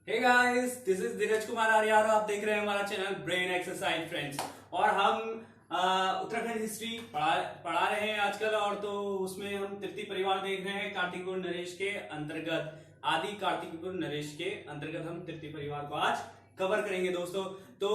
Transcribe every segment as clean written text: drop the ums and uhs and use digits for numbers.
Hey guys, this is धीरज कुमार आर्य और आप देख रहे हैं हमारा चैनल ब्रेन एक्सरसाइज फ्रेंड्स। और हम उत्तराखंड हिस्ट्री पढ़ा रहे हैं आजकल। और तो उसमें हम तृतीय परिवार देख रहे हैं कार्तिकपुर नरेश के अंतर्गत। आदि कार्तिकपुर नरेश के अंतर्गत हम तृतीय परिवार को आज कवर करेंगे दोस्तों। तो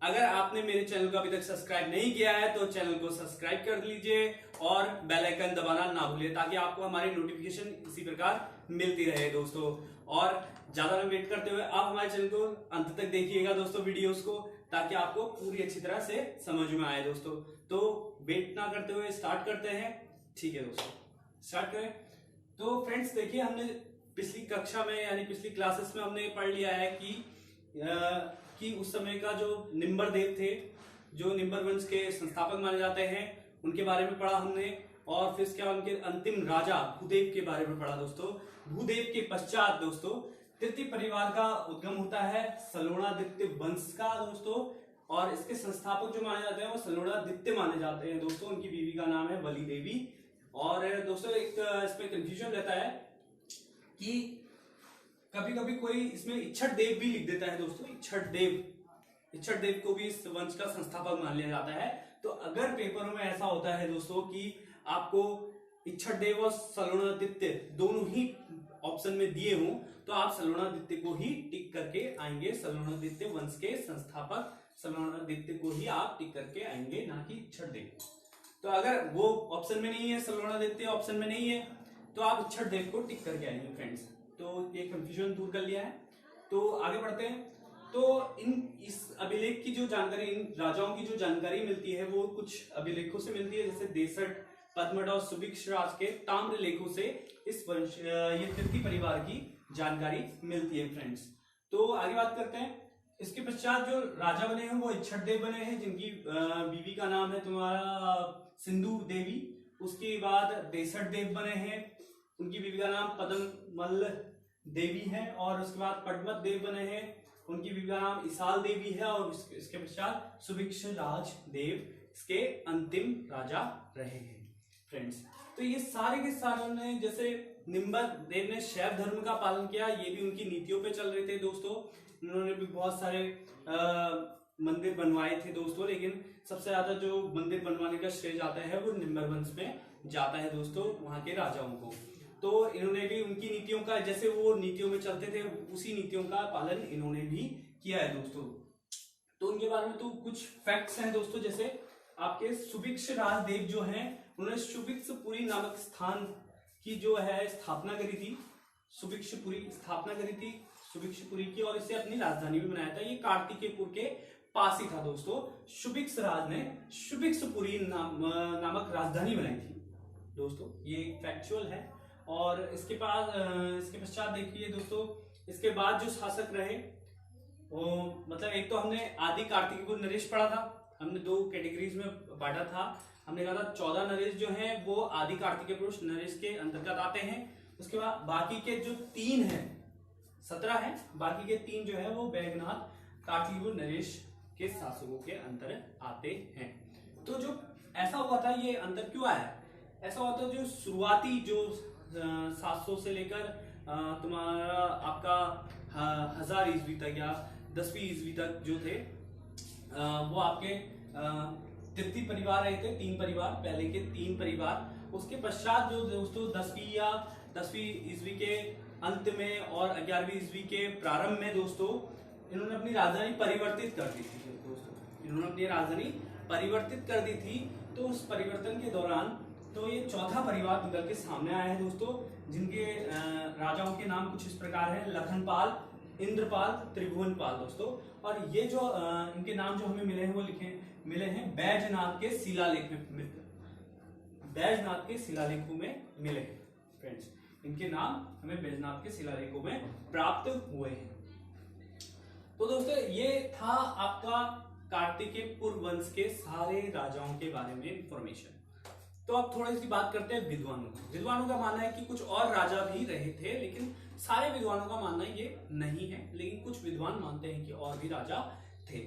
अगर आपने मेरे चैनल को अभी तक सब्सक्राइब नहीं किया है तो चैनल को सब्सक्राइब कर लीजिए और बेल आइकन दबाना ना भूलिए ताकि आपको हमारी नोटिफिकेशन इसी प्रकार मिलती रहे दोस्तों। और ज्यादा ना वेट करते हुए आप हमारे चैनल को अंत तक देखिएगा दोस्तों वीडियोस को, ताकि आपको पूरी अच्छी तरह से समझ में आए दोस्तों। तो वेट ना करते हुए स्टार्ट करते हैं। ठीक है दोस्तों, स्टार्ट करें। तो फ्रेंड्स देखिए, हमने पिछली कक्षा में यानी पिछली क्लासेस में हमने पढ़ लिया है कि उस समय का जो निम्बर देव थे, जो निम्बर वंश के संस्थापक माने जाते हैं, उनके बारे में पढ़ा हमने। और फिर इसके बाद उनके अंतिम राजा भूदेव के बारे में पढ़ा दोस्तों। भूदेव के पश्चात दोस्तों तृतीय परिवार का उद्गम होता है सलोणादित्य वंश का दोस्तों। और इसके संस्थापक जो माने जाते हैं वो सलोणादित्य माने जाते हैं दोस्तों। उनकी बीवी का नाम है बली देवी। और दोस्तों एक इसमें कंफ्यूजन रहता है कि कभी कभी कोई इसमें इच्छट देव भी लिख देता है दोस्तों। इच्छट देव को भी इस वंश का संस्थापक मान लिया जाता है। तो अगर पेपरों में ऐसा होता है दोस्तों कि आपको इच्छट देव और सलोणादित्य दोनों ही ऑप्शन में दिए हों तो आप सलोणादित्य को ही टिक करके आएंगे। सलोणादित्य वंश के संस्थापक सलोणादित्य को ही आप टिक करके आएंगे, ना कि इच्छट देव। तो अगर वो ऑप्शन में नहीं है, सलोणादित्य ऑप्शन में नहीं है, तो आप इच्छट देव को टिक करके आएंगे फ्रेंड्स। तो ये कंफ्यूजन दूर कर लिया है। तो आगे बढ़ते हैं। तो इस अभिलेख की जो जानकारी, इन राजाओं की जो जानकारी मिलती है वो कुछ अभिलेखों से मिलती है, जैसे देसठ, पद्मठ और सुभिक्ष राज के ताम्र लेखों से इस वंश ये तृतीय परिवार की जानकारी मिलती है फ्रेंड्स। तो आगे बात करते हैं। इसके पश्चात जो राजा बने हैं वो इच्छट देव बने हैं, जिनकी बीवी का नाम है तुम्हारा सिंधु देवी। उसके बाद देसठ देव बने हैं, उनकी बीवी का नाम पद्ममल देवी है। और उसके बाद पद्मत देव बने हैं, उनकी बीवी का नाम इसाल देवी है। और इसके पश्चात सुभिक्ष राज देव इसके अंतिम राजा रहे हैं फ्रेंड्स। तो ये सारे के सारे ने, जैसे निम्बर देव ने शैव धर्म का पालन किया, ये भी उनकी नीतियों पे चल रहे थे दोस्तों। उन्होंने भी बहुत सारे मंदिर बनवाए थे दोस्तों, लेकिन सबसे ज्यादा जो मंदिर बनवाने का श्रेय जाता है वो निम्बर वंश में जाता है दोस्तों, वहां के राजाओं को। तो इन्होंने भी उनकी नीतियों का, जैसे वो नीतियों में चलते थे उसी नीतियों का पालन इन्होंने भी किया है दोस्तों। तो उनके बारे में तो कुछ फैक्ट्स हैं दोस्तों, जैसे आपके सुभिक्ष राजदेव जो हैं, उन्होंने सुभिक्षपुरी नामक स्थान की जो है स्थापना करी थी। सुभिक्षपुरी स्थापना करी थी सुभिक्षपुरी की, और इसे अपनी राजधानी भी बनाया था। ये कार्तिकेयपुर के पास ही था दोस्तों। सुभिक्ष राज ने सुभिक्षपुरी नामक राजधानी बनाई थी दोस्तों, ये फैक्चुअल है। और इसके पश्चात देखिए दोस्तों, इसके बाद जो शासक रहे वो, मतलब एक तो हमने आदि कार्तिकपुर नरेश पढ़ा था, हमने दो कैटेगरीज में बांटा था। हमने कहा था 14 नरेश जो हैं वो आदि कार्तिकेयपुर नरेश के अंतर्गत आते हैं। उसके बाद बाकी के जो 3 हैं, 17 हैं, बाकी के 3 जो है वो बैजनाथ कार्तिकपुर नरेश के शासकों के अंतर आते हैं। तो जो ऐसा हुआ था, ये अंतर क्यों आया? ऐसा हुआ था जो शुरुआती जो 700 से लेकर तुम्हारा आपका 1000 ईस्वी तक या 10वीं ईस्वी तक जो थे वो आपके तृतीय परिवार रहे थे। 3 परिवार, पहले के 3 परिवार। उसके पश्चात जो दोस्तों 10वीं ईस्वी के अंत में और 11वीं ईस्वी के प्रारंभ में दोस्तों इन्होंने अपनी राजधानी परिवर्तित कर दी थी दोस्तों। इन्होंने अपनी राजधानी परिवर्तित कर दी थी। तो उस परिवर्तन के दौरान तो ये चौथा परिवार निकल के सामने आया है दोस्तों, जिनके राजाओं के नाम कुछ इस प्रकार हैं: लखनपाल, इंद्रपाल, त्रिभुवनपाल दोस्तों। और ये जो इनके नाम जो हमें मिले हैं वो मिले हैं बैजनाथ के शिलालेख में, बैजनाथ के शिलालेखों में मिले हैं फ्रेंड्स। इनके नाम हमें बैजनाथ के शिलालेखों में प्राप्त हुए हैं। तो दोस्तों ये था आपका कार्तिकेयपुर वंश के सारे राजाओं के बारे में इंफॉर्मेशन। तो अब थोड़ी सी बात करते हैं विद्वानों की। विद्वानों का मानना है कि कुछ और राजा भी रहे थे, लेकिन सारे विद्वानों का मानना ये नहीं है, लेकिन कुछ विद्वान मानते हैं कि और भी राजा थे।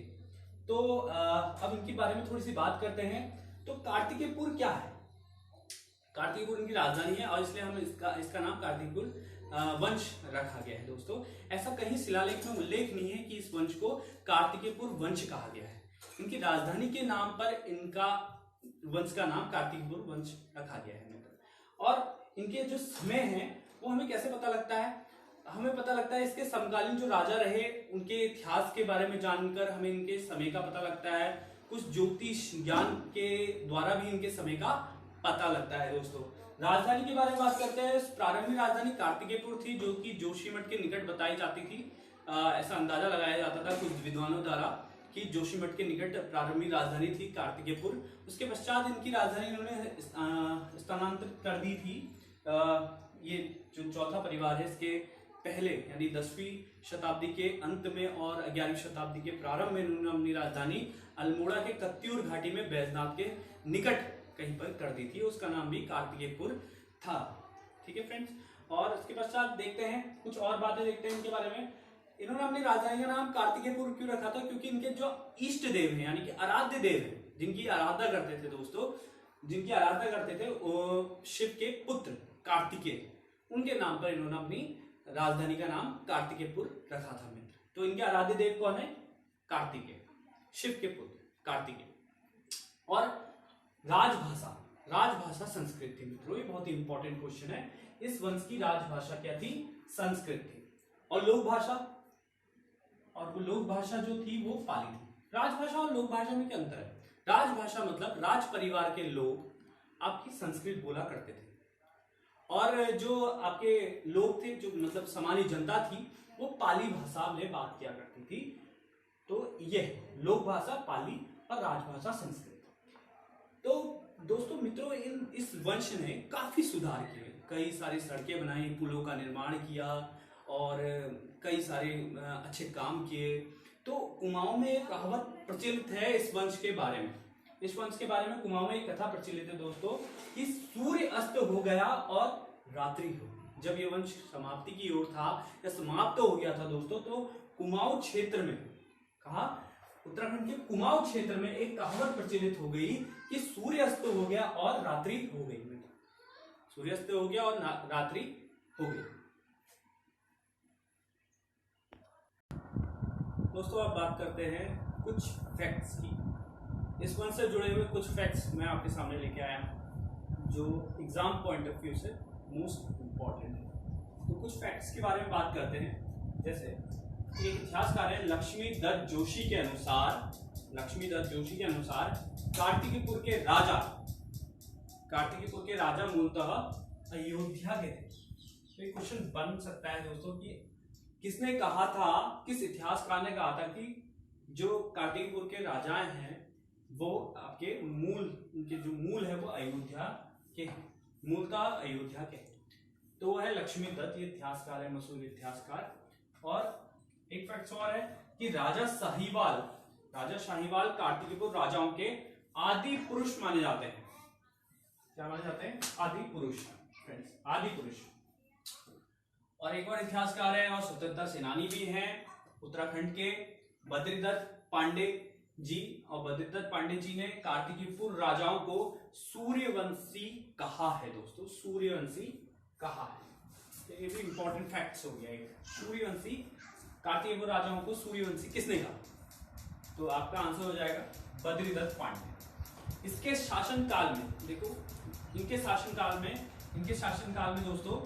तो अब इनके बारे में थोड़ी सी बात करते हैं। तो कार्तिकेयपुर क्या है? कार्तिकपुर इनकी राजधानी है और इसलिए हम इसका नाम कार्तिकपुर वंश रखा गया है दोस्तों। ऐसा कहीं शिलालेख में उल्लेख नहीं है कि इस वंश को कार्तिकेयपुर वंश कहा गया है। इनकी राजधानी के नाम पर इनका वंश का नाम कार्तिकेयपुर वंश रखा गया है। और इनके जो समय है वो हमें कैसे पता लगता है? हमें पता लगता है इसके समकालीन जो राजा रहे उनके इतिहास के बारे में जानकर हमें इनके समय का पता लगता है। कुछ ज्योतिष ज्ञान के द्वारा भी इनके समय का पता लगता है दोस्तों। राजधानी के बारे में बात करते हैं। प्रारंभिक राजधानी कार्तिकेयपुर थी, जो कि जोशीमठ के निकट बताई जाती थी। ऐसा अंदाजा लगाया जाता था कुछ विद्वानों द्वारा कि जोशीमठ के निकट प्रारंभिक राजधानी थी कार्तिकेयपुर। उसके पश्चात इनकी राजधानी इन्होंने स्थानांतरित कर दी थी। ये जो चौथा परिवार है इसके पहले यानी 10वीं शताब्दी के अंत में और 11वीं शताब्दी के प्रारंभ में इन्होंने अपनी राजधानी अल्मोड़ा के कत्यूर घाटी में बैजनाथ के निकट कहीं पर कर दी थी। उसका नाम भी कार्तिकेयपुर था। ठीक है फ्रेंड्स, और इसके पश्चात देखते हैं कुछ और बातें देखते हैं इनके बारे में। इन्होंने अपनी राजधानी का नाम कार्तिकेयपुर क्यों रखा था? क्योंकि इनके जो इष्ट देव हैं यानी कि आराध्य देव हैं, जिनकी आराधना करते थे दोस्तों, जिनकी आराधना करते थे वो शिव के पुत्र कार्तिकेय, उनके नाम पर इन्होंने अपनी राजधानी का नाम कार्तिकेयपुर रखा था मित्र। तो इनके आराध्य देव कौन है? कार्तिकेय, शिव के पुत्र कार्तिकेय। और राजभाषा, राजभाषा संस्कृत थी मित्रों, ये बहुत ही इंपॉर्टेंट क्वेश्चन है। इस वंश की राजभाषा क्या थी? संस्कृत थी। और लोक भाषा, और वो लोक भाषा जो थी वो पाली थी। राजभाषा और लोक भाषा में क्या अंतर है? राजभाषा मतलब राज परिवार के लोग आपकी संस्कृत बोला करते थे, और जो आपके लोग थे, जो मतलब सामान्य जनता थी, वो पाली भाषा में बात किया करती थी। तो यह लोक भाषा पाली और राजभाषा संस्कृत। तो दोस्तों मित्रों, इस वंश ने काफी सुधार किए, कई सारी सड़कें बनाई, पुलों का निर्माण किया और कई सारे अच्छे काम किए। तो कुमाऊं में एक कहावत प्रचलित है इस वंश के बारे में। इस वंश के बारे में कुमाऊं में एक कथा प्रचलित है दोस्तों कि सूर्य अस्त हो गया और रात्रि हो गई। जब ये वंश समाप्ति की ओर था या समाप्त हो गया था दोस्तों, तो कुमाऊं क्षेत्र में, कहा उत्तराखंड के कुमाऊं क्षेत्र में एक कहावत प्रचलित हो गई कि सूर्य अस्त हो गया और रात्रि हो गई। सूर्य अस्त हो गया और रात्रि हो गई। दोस्तों अब बात करते हैं कुछ फैक्ट्स की। इस वंश से जुड़े हुए कुछ फैक्ट्स मैं आपके सामने लेके आया हूं जो एग्जाम पॉइंट ऑफ व्यू से मोस्ट इंपॉर्टेंट है। तो कुछ फैक्ट्स के बारे में बात करते हैं। जैसे एक इतिहासकार है लक्ष्मी दत्त जोशी के अनुसार, लक्ष्मी दत्त जोशी के अनुसार कार्तिकेयपुर के राजा मूलतः अयोध्या के थे। तो ये क्वेश्चन बन सकता है दोस्तों कि किसने कहा था, किस इतिहासकार ने कहा था कि जो कार्तिकेयपुर के राजाएं हैं वो आपके मूल, उनके जो मूल है वो अयोध्या के हैं, मूलतः अयोध्या के। तो वो है लक्ष्मी दत्त, ये इतिहासकार है, मशहूर इतिहासकार। और एक फैक्ट और है कि राजा शाहीवाल कार्तिकेयपुर राजाओं के आदि पुरुष माने जाते हैं। क्या माने जाते हैं? आदि पुरुष फ्रेंड्स, आदि पुरुष। और एक और इतिहासकार है और स्वतंत्रता सेनानी भी हैं उत्तराखंड के बद्रीदत्त पांडे जी। और बद्रीदत्त पांडे जी ने कार्तिकेयपुर राजाओं को सूर्यवंशी कहा है दोस्तों, सूर्यवंशी कहा है। ये भी इंपॉर्टेंट फैक्ट्स हो गया। सूर्यवंशी, कार्तिकेयपुर राजाओं को सूर्यवंशी किसने कहा? तो आपका आंसर हो जाएगा बद्रीदत्त पांडे। इसके शासनकाल में देखो, इनके शासनकाल में दोस्तों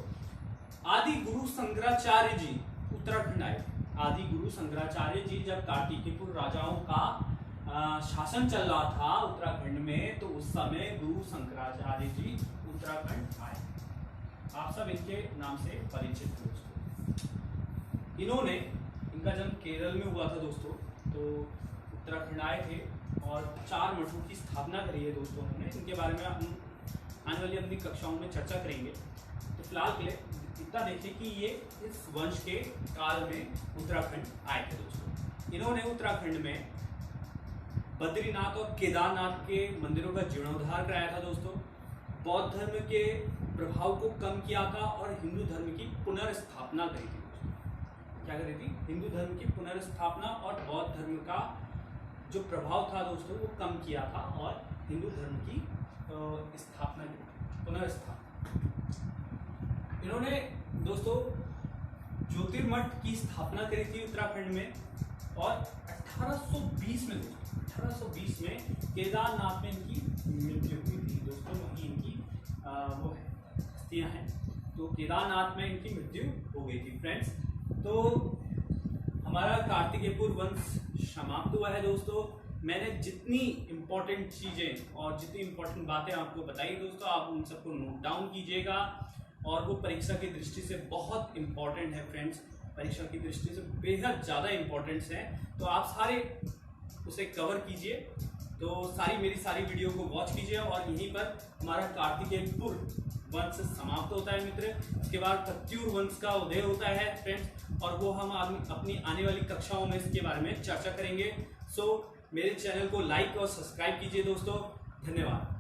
आदि गुरु शंकराचार्य जी उत्तराखंड आए। आदि गुरु शंकराचार्य जी जब कार्तिकेयपुर राजाओं का शासन चल रहा था उत्तराखंड में, तो उस समय गुरु शंकराचार्य जी उत्तराखंड आए। आप सब इनके नाम से परिचित हैं दोस्तों। इनका जन्म केरल में हुआ था दोस्तों, तो उत्तराखंड आए थे और 4 मठों की स्थापना करी है दोस्तों उन्होंने। इनके बारे में हम आने वाली अपनी कक्षाओं में चर्चा करेंगे। तो फिलहाल के लिए इतना देखिए कि ये इस वंश के काल में उत्तराखंड आए थे दोस्तों। इन्होंने उत्तराखंड में बद्रीनाथ और केदारनाथ के मंदिरों का जीर्णोद्धार कराया था दोस्तों। बौद्ध धर्म के प्रभाव को कम किया था और हिंदू धर्म की पुनर्स्थापना करी थी। क्या करी थी? हिंदू धर्म की पुनर्स्थापना और बौद्ध धर्म का जो प्रभाव था दोस्तों वो कम किया था और हिंदू धर्म की स्थापना की, पुनर्स्थापना। इन्होंने दोस्तों ज्योतिर्मठ की स्थापना करी थी उत्तराखंड में, और 1820 में केदारनाथ में इनकी मृत्यु हुई थी दोस्तों। वहीं इनकी वो है अस्थियां हैं, तो केदारनाथ में इनकी मृत्यु हो गई थी फ्रेंड्स। तो हमारा कार्तिकेयपुर वंश समाप्त हुआ है दोस्तों। मैंने जितनी इम्पोर्टेंट चीज़ें और जितनी इम्पोर्टेंट बातें आपको बताई दोस्तों, आप उन सबको नोट डाउन कीजिएगा, और वो परीक्षा की दृष्टि से बहुत इम्पोर्टेंट है फ्रेंड्स, परीक्षा की दृष्टि से बेहद ज़्यादा इम्पोर्टेंस है। तो आप सारे उसे कवर कीजिए, तो मेरी सारी वीडियो को वॉच कीजिए, और यहीं पर हमारा कार्तिकेयपुर वंश समाप्त होता है मित्र। इसके बाद पत्यूर वंश का उदय होता है फ्रेंड्स, और वो हम अपनी आने वाली कक्षाओं में इसके बारे में चर्चा करेंगे। सो मेरे चैनल को लाइक और सब्सक्राइब कीजिए दोस्तों। धन्यवाद।